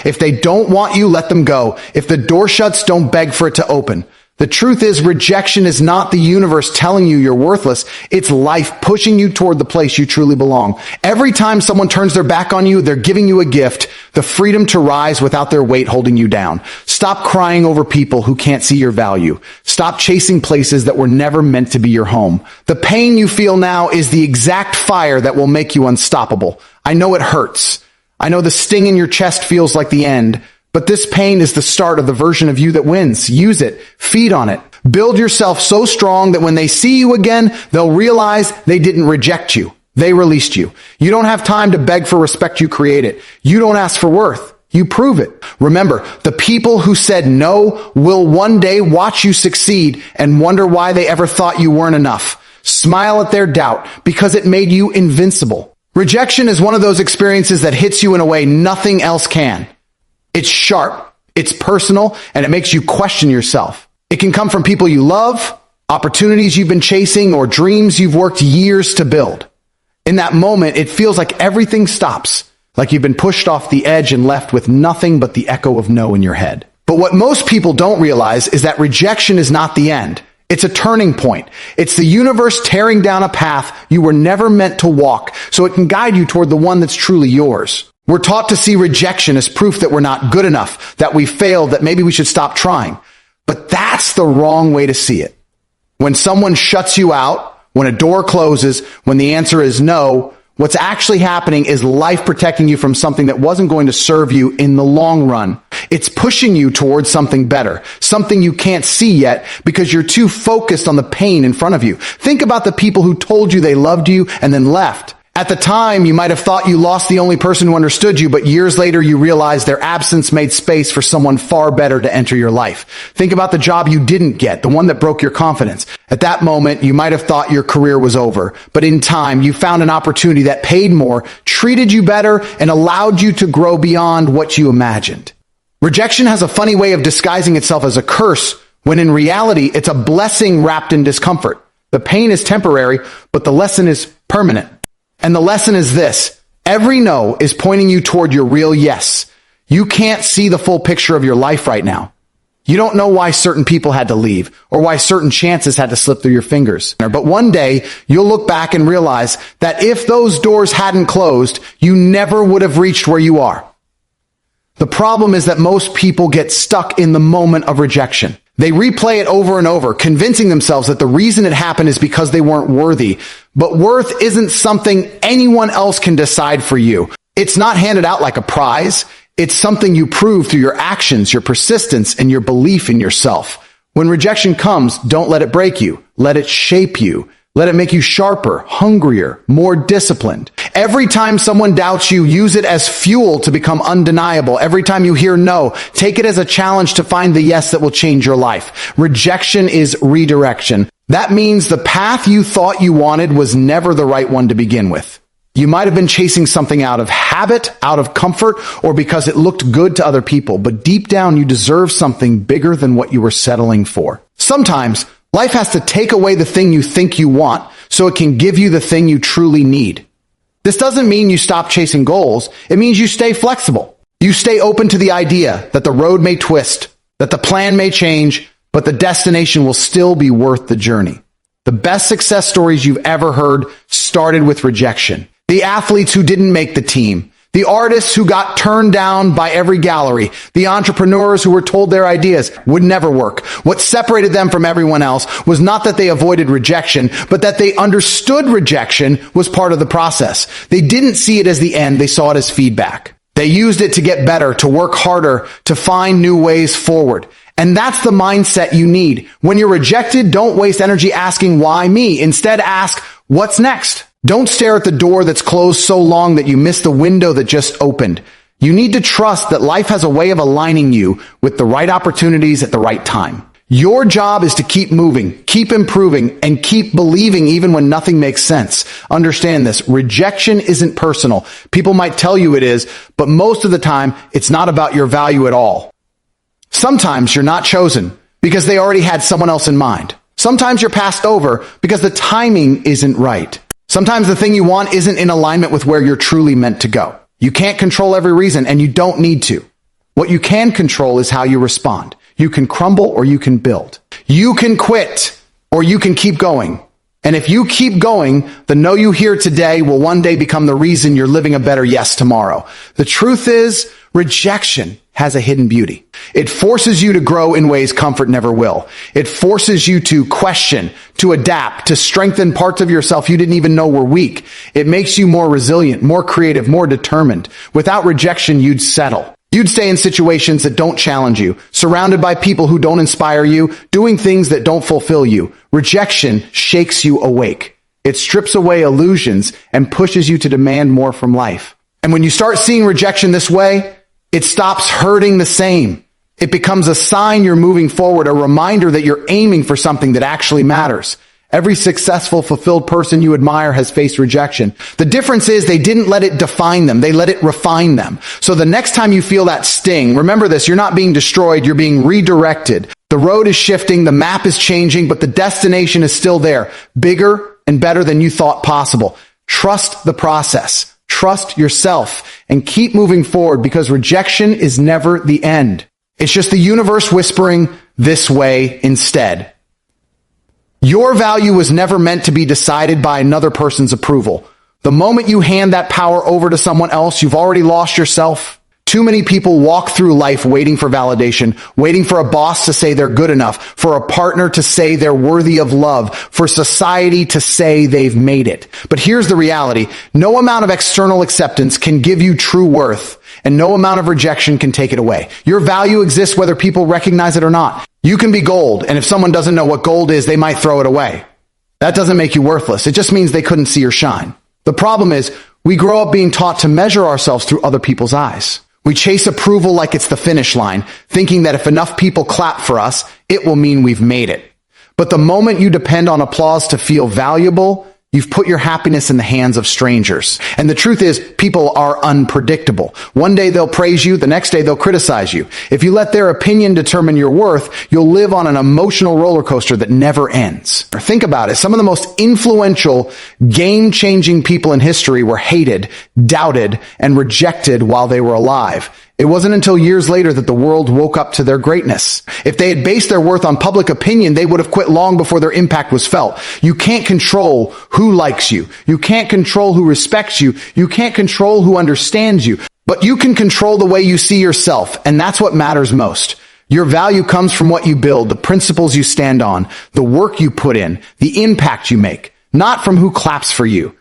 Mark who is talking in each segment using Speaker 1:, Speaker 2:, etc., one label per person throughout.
Speaker 1: If they don't want you, let them go. If the door shuts, don't beg for it to open. The truth is, rejection is not the universe telling you you're worthless. It's life pushing you toward the place you truly belong. Every time someone turns their back on you, they're giving you a gift, the freedom to rise without their weight holding you down. Stop crying over people who can't see your value. Stop chasing places that were never meant to be your home. The pain you feel now is the exact fire that will make you unstoppable. I know it hurts. I know the sting in your chest feels like the end. But this pain is the start of the version of you that wins. Use it. Feed on it. Build yourself so strong that when they see you again, they'll realize they didn't reject you. They released you. You don't have time to beg for respect. You create it. You don't ask for worth. You prove it. Remember, the people who said no will one day watch you succeed and wonder why they ever thought you weren't enough. Smile at their doubt because it made you invincible. Rejection is one of those experiences that hits you in a way nothing else can. It's sharp, it's personal, and it makes you question yourself. It can come from people you love, opportunities you've been chasing, or dreams you've worked years to build. In that moment, it feels like everything stops, like you've been pushed off the edge and left with nothing but the echo of no in your head. But what most people don't realize is that rejection is not the end. It's a turning point. It's the universe tearing down a path you were never meant to walk, so it can guide you toward the one that's truly yours. We're taught to see rejection as proof that we're not good enough, that we failed, that maybe we should stop trying. But that's the wrong way to see it. When someone shuts you out, when a door closes, when the answer is no, what's actually happening is life protecting you from something that wasn't going to serve you in the long run. It's pushing you towards something better, something you can't see yet because you're too focused on the pain in front of you. Think about the people who told you they loved you and then left. At the time, you might have thought you lost the only person who understood you, but years later you realized their absence made space for someone far better to enter your life. Think about the job you didn't get, the one that broke your confidence. At that moment, you might have thought your career was over, but in time, you found an opportunity that paid more, treated you better, and allowed you to grow beyond what you imagined. Rejection has a funny way of disguising itself as a curse, when in reality, it's a blessing wrapped in discomfort. The pain is temporary, but the lesson is permanent. And the lesson is this: every no is pointing you toward your real yes. You can't see the full picture of your life right now. You don't know why certain people had to leave or why certain chances had to slip through your fingers. But one day you'll look back and realize that if those doors hadn't closed, you never would have reached where you are. The problem is that most people get stuck in the moment of rejection. They replay it over and over, convincing themselves that the reason it happened is because they weren't worthy. But worth isn't something anyone else can decide for you. It's not handed out like a prize. It's something you prove through your actions, your persistence, and your belief in yourself. When rejection comes, don't let it break you. Let it shape you. Let it make you sharper, hungrier, more disciplined. Every time someone doubts you, use it as fuel to become undeniable. Every time you hear no, take it as a challenge to find the yes that will change your life. Rejection is redirection. That means the path you thought you wanted was never the right one to begin with. You might have been chasing something out of habit, out of comfort, or because it looked good to other people, but deep down you deserve something bigger than what you were settling for. Sometimes life has to take away the thing you think you want so it can give you the thing you truly need. This doesn't mean you stop chasing goals. It means you stay flexible. You stay open to the idea that the road may twist, that the plan may change, but the destination will still be worth the journey. The best success stories you've ever heard started with rejection. The athletes who didn't make the team, the artists who got turned down by every gallery, the entrepreneurs who were told their ideas would never work. What separated them from everyone else was not that they avoided rejection, but that they understood rejection was part of the process. They didn't see it as the end, they saw it as feedback. They used it to get better, to work harder, to find new ways forward. And that's the mindset you need. When you're rejected, don't waste energy asking why me. Instead, ask, what's next? Don't stare at the door that's closed so long that you miss the window that just opened. You need to trust that life has a way of aligning you with the right opportunities at the right time. Your job is to keep moving, keep improving, and keep believing even when nothing makes sense. Understand this. Rejection isn't personal. People might tell you it is, but most of the time, it's not about your value at all. Sometimes you're not chosen because they already had someone else in mind. Sometimes you're passed over because the timing isn't right. Sometimes the thing you want isn't in alignment with where you're truly meant to go. You can't control every reason, and you don't need to. What you can control is how you respond. You can crumble or you can build. You can quit or you can keep going. And if you keep going, the no you hear today will one day become the reason you're living a better yes tomorrow. The truth is, rejection has a hidden beauty. It forces you to grow in ways comfort never will. It forces you to question, to adapt, to strengthen parts of yourself you didn't even know were weak. It makes you more resilient, more creative, more determined. Without rejection, you'd settle. You'd stay in situations that don't challenge you, surrounded by people who don't inspire you, doing things that don't fulfill you. Rejection shakes you awake. It strips away illusions and pushes you to demand more from life. And when you start seeing rejection this way, it stops hurting the same. It becomes a sign you're moving forward, a reminder that you're aiming for something that actually matters. Every successful, fulfilled person you admire has faced rejection. The difference is they didn't let it define them. They let it refine them. So the next time you feel that sting, remember this, you're not being destroyed, you're being redirected. The road is shifting, the map is changing, but the destination is still there, bigger and better than you thought possible. Trust the process. Trust yourself and keep moving forward because rejection is never the end. It's just the universe whispering this way instead. Your value was never meant to be decided by another person's approval. The moment you hand that power over to someone else, you've already lost yourself. Too many people walk through life waiting for validation, waiting for a boss to say they're good enough, for a partner to say they're worthy of love, for society to say they've made it. But here's the reality. No amount of external acceptance can give you true worth, and no amount of rejection can take it away. Your value exists whether people recognize it or not. You can be gold, and if someone doesn't know what gold is, they might throw it away. That doesn't make you worthless. It just means they couldn't see your shine. The problem is, we grow up being taught to measure ourselves through other people's eyes. We chase approval like it's the finish line, thinking that if enough people clap for us, it will mean we've made it. But the moment you depend on applause to feel valuable, you've put your happiness in the hands of strangers. And the truth is, people are unpredictable. One day they'll praise you, the next day they'll criticize you. If you let their opinion determine your worth, you'll live on an emotional roller coaster that never ends. Think about it. Some of the most influential, game-changing people in history were hated, doubted, and rejected while they were alive. It wasn't until years later that the world woke up to their greatness. If they had based their worth on public opinion, they would have quit long before their impact was felt. You can't control who likes you. You can't control who respects you. You can't control who understands you. But you can control the way you see yourself, and that's what matters most. Your value comes from what you build, the principles you stand on, the work you put in, the impact you make, not from who claps for you.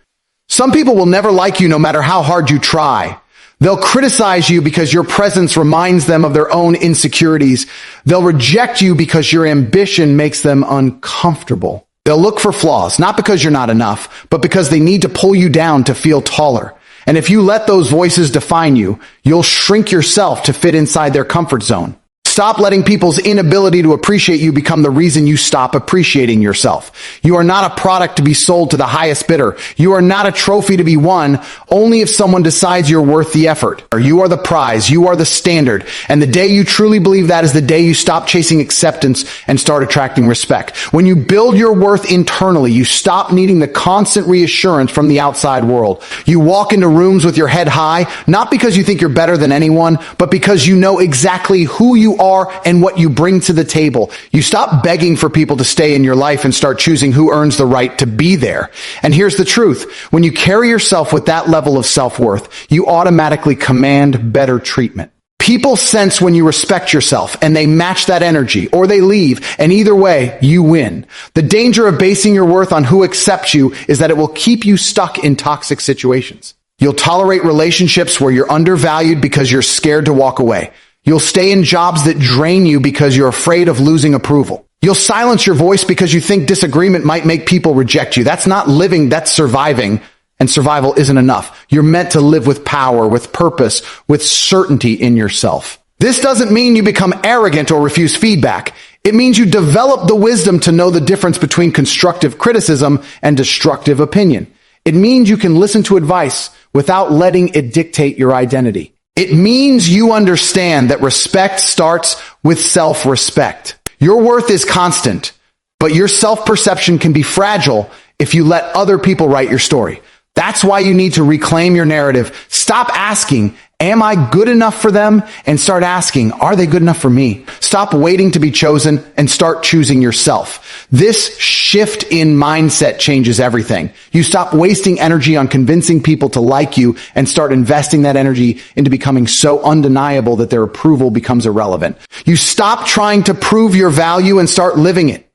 Speaker 1: Some people will never like you no matter how hard you try. They'll criticize you because your presence reminds them of their own insecurities. They'll reject you because your ambition makes them uncomfortable. They'll look for flaws, not because you're not enough, but because they need to pull you down to feel taller. And if you let those voices define you, you'll shrink yourself to fit inside their comfort zone. Stop letting people's inability to appreciate you become the reason you stop appreciating yourself. You are not a product to be sold to the highest bidder. You are not a trophy to be won only if someone decides you're worth the effort. Or you are the prize. You are the standard. And the day you truly believe that is the day you stop chasing acceptance and start attracting respect. When you build your worth internally, you stop needing the constant reassurance from the outside world. You walk into rooms with your head high, not because you think you're better than anyone, but because you know exactly who you are and what you bring to the table. You stop begging for people to stay in your life and start choosing who earns the right to be there. And here's the truth. When you carry yourself with that level of self-worth, you automatically command better treatment. People sense when you respect yourself and they match that energy or they leave, and either way, you win. The danger of basing your worth on who accepts you is that it will keep you stuck in toxic situations. You'll tolerate relationships where you're undervalued because you're scared to walk away. You'll stay in jobs that drain you because you're afraid of losing approval. You'll silence your voice because you think disagreement might make people reject you. That's not living, that's surviving. And survival isn't enough. You're meant to live with power, with purpose, with certainty in yourself. This doesn't mean you become arrogant or refuse feedback. It means you develop the wisdom to know the difference between constructive criticism and destructive opinion. It means you can listen to advice without letting it dictate your identity. It means you understand that respect starts with self-respect. Your worth is constant, but your self-perception can be fragile if you let other people write your story. That's why you need to reclaim your narrative. Stop asking, Am I good enough for them? And start asking, are they good enough for me? Stop waiting to be chosen and start choosing yourself. This shift in mindset changes everything. You stop wasting energy on convincing people to like you and start investing that energy into becoming so undeniable that their approval becomes irrelevant. You stop trying to prove your value and start living it.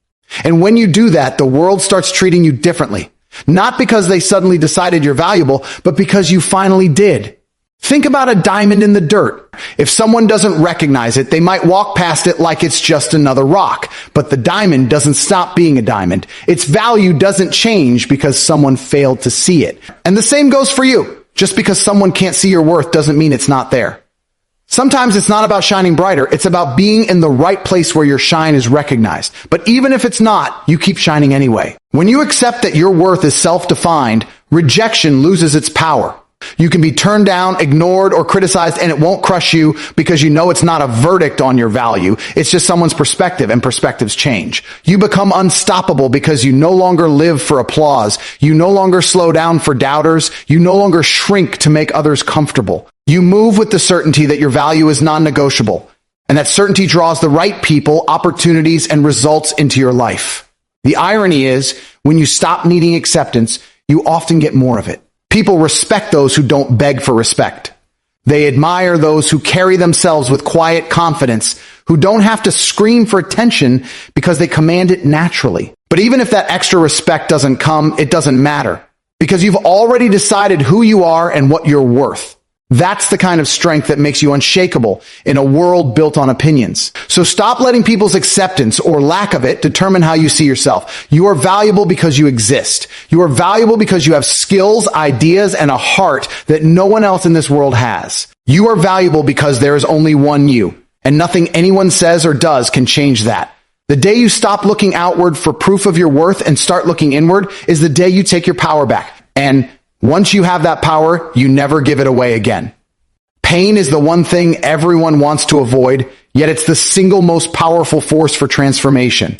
Speaker 1: And when you do that, the world starts treating you differently. Not because they suddenly decided you're valuable, but because you finally did. Think about a diamond in the dirt. If someone doesn't recognize it, they might walk past it like it's just another rock. But the diamond doesn't stop being a diamond. Its value doesn't change because someone failed to see it. And the same goes for you. Just because someone can't see your worth doesn't mean it's not there. Sometimes it's not about shining brighter. It's about being in the right place where your shine is recognized. But even if it's not, you keep shining anyway. When you accept that your worth is self-defined, rejection loses its power. You can be turned down, ignored, or criticized, and it won't crush you because you know it's not a verdict on your value. It's just someone's perspective, and perspectives change. You become unstoppable because you no longer live for applause. You no longer slow down for doubters. You no longer shrink to make others comfortable. You move with the certainty that your value is non-negotiable, and that certainty draws the right people, opportunities, and results into your life. The irony is, when you stop needing acceptance, you often get more of it. People respect those who don't beg for respect. They admire those who carry themselves with quiet confidence, who don't have to scream for attention because they command it naturally. But even if that extra respect doesn't come, it doesn't matter, because you've already decided who you are and what you're worth. That's the kind of strength that makes you unshakable in a world built on opinions. So stop letting people's acceptance or lack of it determine how you see yourself. You are valuable because you exist. You are valuable because you have skills, ideas, and a heart that no one else in this world has. You are valuable because there is only one you, and nothing anyone says or does can change that. The day you stop looking outward for proof of your worth and start looking inward is the day you take your power back. And once you have that power, you never give it away again. Pain is the one thing everyone wants to avoid, yet it's the single most powerful force for transformation.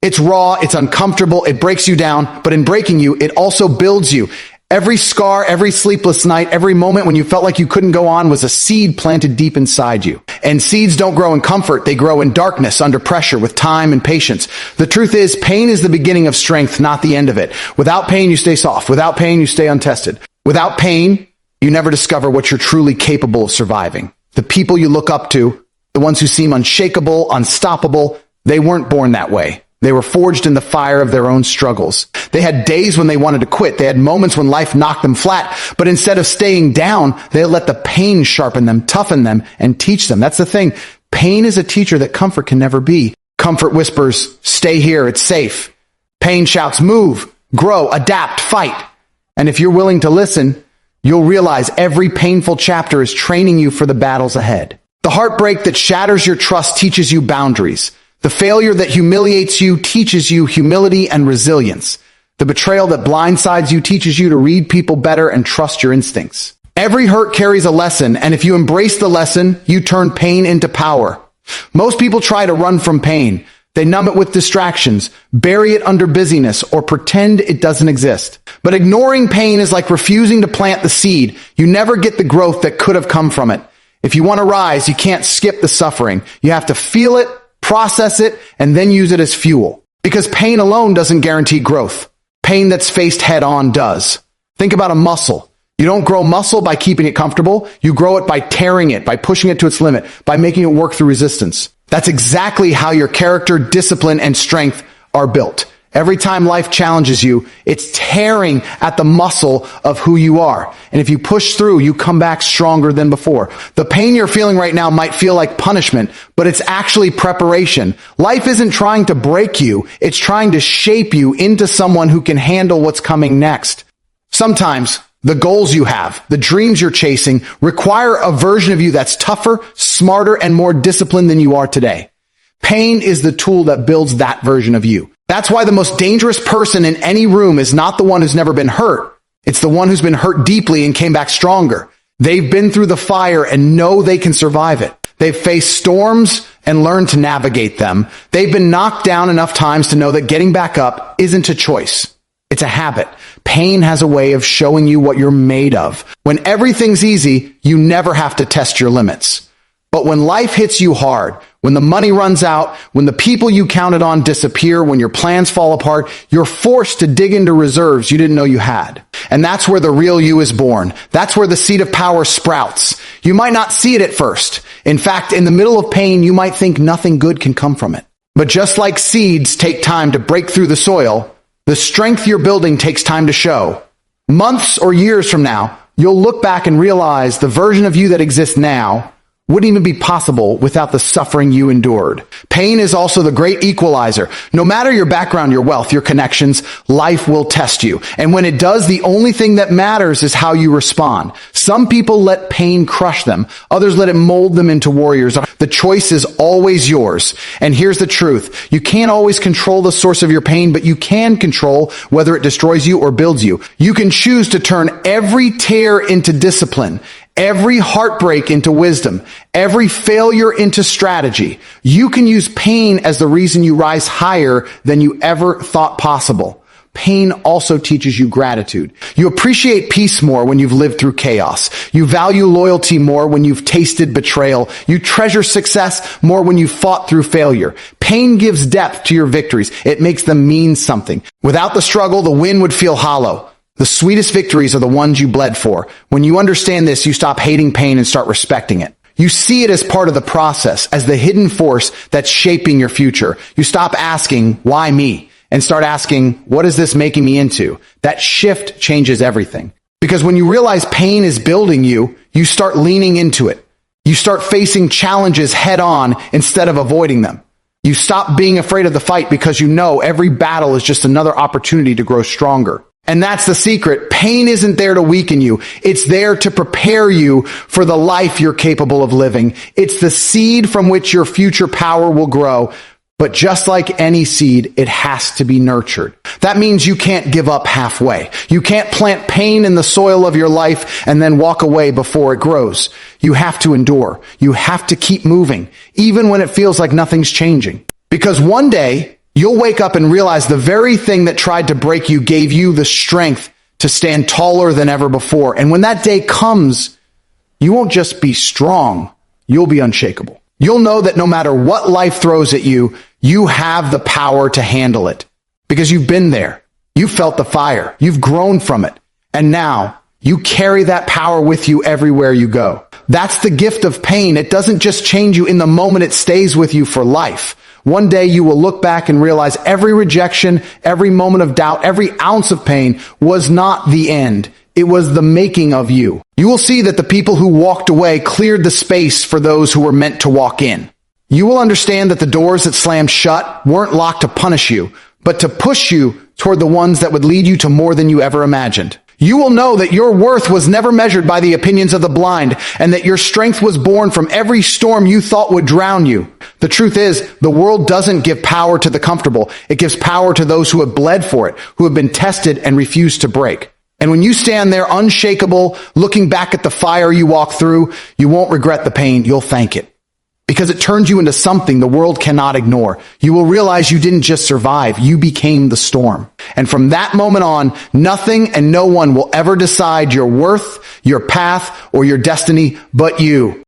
Speaker 1: It's raw, it's uncomfortable, it breaks you down, but in breaking you, it also builds you. Every scar, every sleepless night, every moment when you felt like you couldn't go on was a seed planted deep inside you. And seeds don't grow in comfort, they grow in darkness, under pressure, with time and patience. The truth is, pain is the beginning of strength, not the end of it. Without pain, you stay soft. Without pain, you stay untested. Without pain, you never discover what you're truly capable of surviving. The people you look up to, the ones who seem unshakable, unstoppable, they weren't born that way. They were forged in the fire of their own struggles. They had days when they wanted to quit. They had moments when life knocked them flat. But instead of staying down, they let the pain sharpen them, toughen them, and teach them. That's the thing. Pain is a teacher that comfort can never be. Comfort whispers, stay here, it's safe. Pain shouts, move, grow, adapt, fight. And if you're willing to listen, you'll realize every painful chapter is training you for the battles ahead. The heartbreak that shatters your trust teaches you boundaries. The failure that humiliates you teaches you humility and resilience. The betrayal that blindsides you teaches you to read people better and trust your instincts. Every hurt carries a lesson, and if you embrace the lesson, you turn pain into power. Most people try to run from pain. They numb it with distractions, bury it under busyness, or pretend it doesn't exist. But ignoring pain is like refusing to plant the seed. You never get the growth that could have come from it. If you want to rise, you can't skip the suffering. You have to feel it, process it, and then use it as fuel. Because pain alone doesn't guarantee growth. Pain that's faced head on does. Think about a muscle. You don't grow muscle by keeping it comfortable. You grow it by tearing it, by pushing it to its limit, by making it work through resistance. That's exactly how your character, discipline, and strength are built. Every time life challenges you, it's tearing at the muscle of who you are. And if you push through, you come back stronger than before. The pain you're feeling right now might feel like punishment, but it's actually preparation. Life isn't trying to break you. It's trying to shape you into someone who can handle what's coming next. Sometimes the goals you have, the dreams you're chasing, require a version of you that's tougher, smarter, and more disciplined than you are today. Pain is the tool that builds that version of you. That's why the most dangerous person in any room is not the one who's never been hurt. It's the one who's been hurt deeply and came back stronger. They've been through the fire and know they can survive it. They've faced storms and learned to navigate them. They've been knocked down enough times to know that getting back up isn't a choice. It's a habit. Pain has a way of showing you what you're made of. When everything's easy, you never have to test your limits. But when life hits you hard, when the money runs out, when the people you counted on disappear, when your plans fall apart, you're forced to dig into reserves you didn't know you had. And that's where the real you is born. That's where the seed of power sprouts. You might not see it at first. In fact, in the middle of pain, you might think nothing good can come from it. But just like seeds take time to break through the soil, the strength you're building takes time to show. Months or years from now, you'll look back and realize the version of you that exists now wouldn't even be possible without the suffering you endured. Pain is also the great equalizer. No matter your background, your wealth, your connections, life will test you. And when it does, the only thing that matters is how you respond. Some people let pain crush them. Others let it mold them into warriors. The choice is always yours. And here's the truth. You can't always control the source of your pain, but you can control whether it destroys you or builds you. You can choose to turn every tear into discipline, every heartbreak into wisdom, every failure into strategy. You can use pain as the reason you rise higher than you ever thought possible. Pain also teaches you gratitude. You appreciate peace more when you've lived through chaos. You value loyalty more when you've tasted betrayal. You treasure success more when you've fought through failure. Pain gives depth to your victories. It makes them mean something. Without the struggle, the win would feel hollow. The sweetest victories are the ones you bled for. When you understand this, you stop hating pain and start respecting it. You see it as part of the process, as the hidden force that's shaping your future. You stop asking, why me? And start asking, what is this making me into? That shift changes everything. Because when you realize pain is building you, you start leaning into it. You start facing challenges head on instead of avoiding them. You stop being afraid of the fight because you know every battle is just another opportunity to grow stronger. And that's the secret. Pain isn't there to weaken you. It's there to prepare you for the life you're capable of living. It's the seed from which your future power will grow. But just like any seed, it has to be nurtured. That means you can't give up halfway. You can't plant pain in the soil of your life and then walk away before it grows. You have to endure. You have to keep moving, even when it feels like nothing's changing. Because one day, you'll wake up and realize the very thing that tried to break you gave you the strength to stand taller than ever before. And when that day comes, you won't just be strong, you'll be unshakable. You'll know that no matter what life throws at you, you have the power to handle it. Because you've been there. You've felt the fire. You've grown from it. And now, you carry that power with you everywhere you go. That's the gift of pain. It doesn't just change you in the moment, it stays with you for life. One day you will look back and realize every rejection, every moment of doubt, every ounce of pain was not the end. It was the making of you. You will see that the people who walked away cleared the space for those who were meant to walk in. You will understand that the doors that slammed shut weren't locked to punish you, but to push you toward the ones that would lead you to more than you ever imagined. You will know that your worth was never measured by the opinions of the blind, and that your strength was born from every storm you thought would drown you. The truth is, the world doesn't give power to the comfortable. It gives power to those who have bled for it, who have been tested and refused to break. And when you stand there unshakable, looking back at the fire you walked through, you won't regret the pain, you'll thank it. Because it turns you into something the world cannot ignore. You will realize you didn't just survive, you became the storm. And from that moment on, nothing and no one will ever decide your worth, your path, or your destiny but you.